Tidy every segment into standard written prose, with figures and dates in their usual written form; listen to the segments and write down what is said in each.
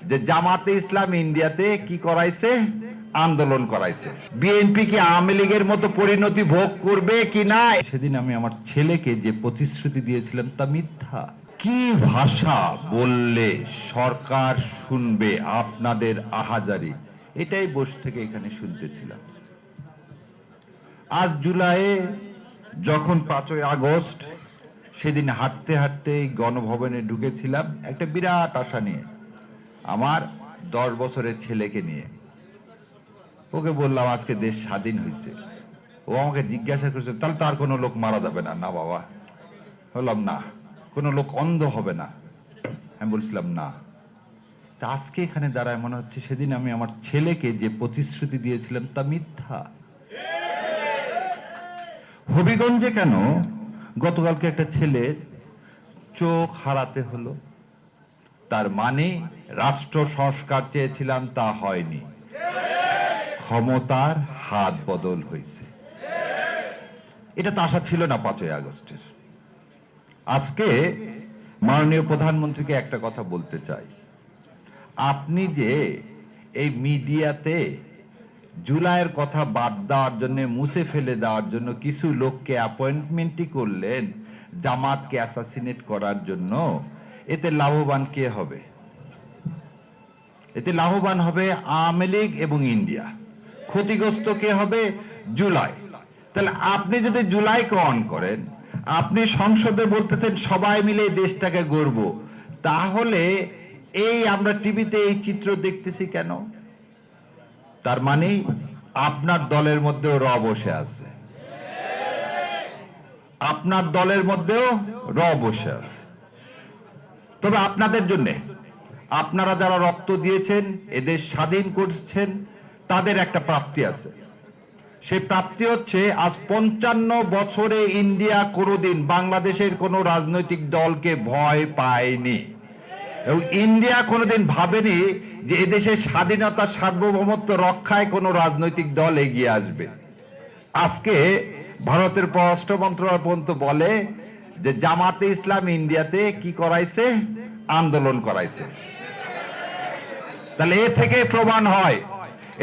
যে জামাতে ইসলাম ইন্ডিয়াতে কি করাইছে, আন্দোলন করাইছে। বিএনপি কি আওয়ামী লীগের মতো পরিণতি ভোগ করবে কি না? সেদিন আমি আমার ছেলেকে যে প্রতিশ্রুতি দিয়েছিলাম তা মিথ্যা। কি ভাষা বললে সরকার শুনবে আপনাদের আহাজারি, এটাই বসে থেকে এখানে শুনতেছিলাম। আজ জুলাইয়ে যখন 5ই আগস্ট সেদিন হাঁটতে হাঁটতে গণভবনে ঢুকেছিলাম একটা বিরাট আশা নিয়ে, আমার 10 বছরের ছেলেকে নিয়ে। ওকে বললাম আজকে দেশ স্বাধীন হয়েছে। ও আমাকে জিজ্ঞাসা করছে তাহলে তো আর কোনো লোক মারা যাবে না? না বাবা। বললাম না। কোনো লোক অন্ধ হবে না? আমি বলছিলাম না। তা আজকে এখানে দাঁড়ায় মনে হচ্ছে সেদিন আমি আমার ছেলেকে যে প্রতিশ্রুতি দিয়েছিলাম তা মিথ্যা। হবিগঞ্জে কেন গতকালকে একটা ছেলের চোখ হারাতে হলো? তার মানে রাষ্ট্র সংস্কার চেয়েছিলাম, তা হয়নি, ক্ষমতার হাত বদল হয়েছে। এটা তো আশা ছিল না 5ই আগস্টের। আজকে মাননীয় প্রধানমন্ত্রীকে একটা কথা বলতে চাই। আপনি যে এই মিডিয়াতে জুলাইয়ের কথা বাদ দেওয়ার জন্য, মুছে ফেলে দেওয়ার জন্য কিছু লোককে অ্যাপয়েন্টমেন্টই করলেন জামাতকে অ্যাসাসিনেট করার জন্য, এতে লাভবান কে হবে? এতে লাভবান হবে আওয়ামী লীগ এবং ইন্ডিয়া। ক্ষতিগ্রস্ত কে হবে? জুলাই। তাহলে আপনি যদি জুলাইকে অন করেন, আপনি সংসদে বলতেছেন সবাই মিলে এই দেশটাকে গড়ব, তাহলে এই আমরা টিভিতে এই চিত্র দেখতেছি কেন? তার মানে আপনার দলের মধ্যেও র বসে আছে, আপনার দলের মধ্যেও র বসে আছে। তবে আপনাদের জন্য, আপনারা যারা রক্ত দিয়েছেন, এদেশ স্বাধীন করছেন, তাদের একটা প্রাপ্তি আছে। সেই প্রাপ্তি হচ্ছে আজ 55 বছরে ইন্ডিয়া কোনোদিন বাংলাদেশের কোনো রাজনৈতিক দলকে ভয় পায়নি, এবং ইন্ডিয়া কোনোদিন ভাবেনি যে এদেশের স্বাধীনতা সার্বভৌমত্ব রক্ষায় কোনো রাজনৈতিক দল এগিয়ে আসবে। আজকে ভারতের পররাষ্ট্র মন্ত্রণালয় পর্যন্ত বলে যে জামাতে ইসলাম ইন্ডিয়াতে কি করাইছে, আন্দোলন করাইছে। তাহলে এ থেকে প্রমাণ হয়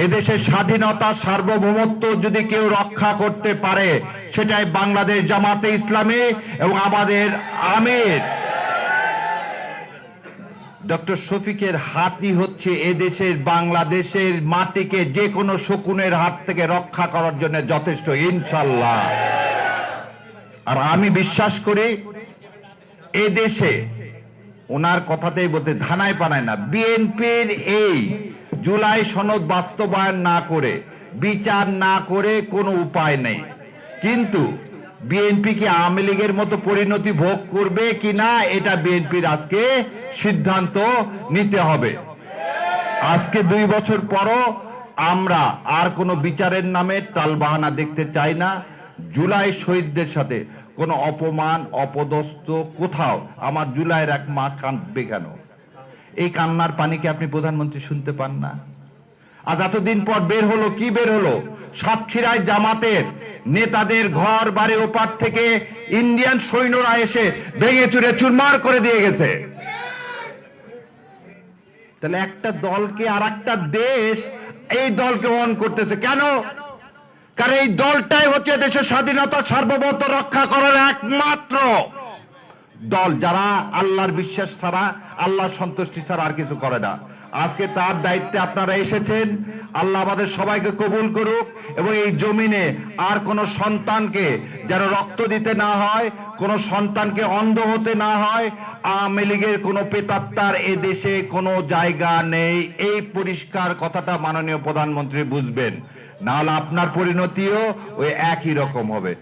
এদেশের স্বাধীনতা সার্বভৌমত্ব যদি কেউ রক্ষা করতে পারে সেটাই বাংলাদেশ জামাতে ইসলামী এবং আমাদের আমির ডক্টর শফিকের হাতই হচ্ছে এদেশের বাংলাদেশের মাটিকে যে কোনো শকুনের হাত থেকে রক্ষা করার জন্য যথেষ্ট, ইনশাল্লাহ। আর আমি বিশ্বাস করি এদেশে ওনার কথাতেই বলতে ধানায় পানায় না, বিএনপির এই জুলাই সনদ বাস্তবায়ন না করে, বিচার না করে কোনো উপায় নেই। কিন্তু বিএনপি কি আওয়ামী লীগের মতো পরিণতি ভোগ করবে কিনা, এটা বিএনপির আজকে সিদ্ধান্ত নিতে হবে। আজকে 2 বছর পরও আমরা আর কোনো বিচারের নামে টালবাহানা দেখতে চাই না। জুলাই শহীদদের সাথে কোনো অপমান, অপদস্থ কোথাও আমার জুলাইয়ের এক মা কাঁদবে কেন? এই কান্নার পানিকে আপনি প্রধানমন্ত্রী শুনতে পান না? আজ এতদিন পর বের হলো, কি বের হলো? সাতক্ষীরায় জামাতের নেতাদের ঘর বাড়ি ওপার থেকে ইন্ডিয়ান সৈন্যরা এসে ভেঙে চুরে চুরমার করে দিয়ে গেছে। তাহলে একটা দলকে আর একটা দেশ এই দলকে অন করতেছে কেন? কারণ এই দলটাই হচ্ছে দেশের স্বাধীনতা সার্বভৌমত্ব রক্ষা করার একমাত্র দল, যারা আল্লাহর বিশ্বাস ছাড়া, আল্লাহর সন্তুষ্টি ছাড়া আর কিছু করে না। আজকে তার দায়িত্বে আপনারা এসেছেন। আল্লাহ আমাদের সবাইকে কবুল করুক, এবং এই জমিনে আর কোনো সন্তানকে যেন রক্ত দিতে না হয়, কোনো সন্তানকে অন্ধ হতে না হয়। আওয়ামী লীগের কোনো প্রেতাত্মার এ দেশে কোনো জায়গা নেই, এই পরিষ্কার কথাটা মাননীয় প্রধানমন্ত্রী বুঝবেন, না হলে আপনার পরিণতিও ওই একই রকম হবে।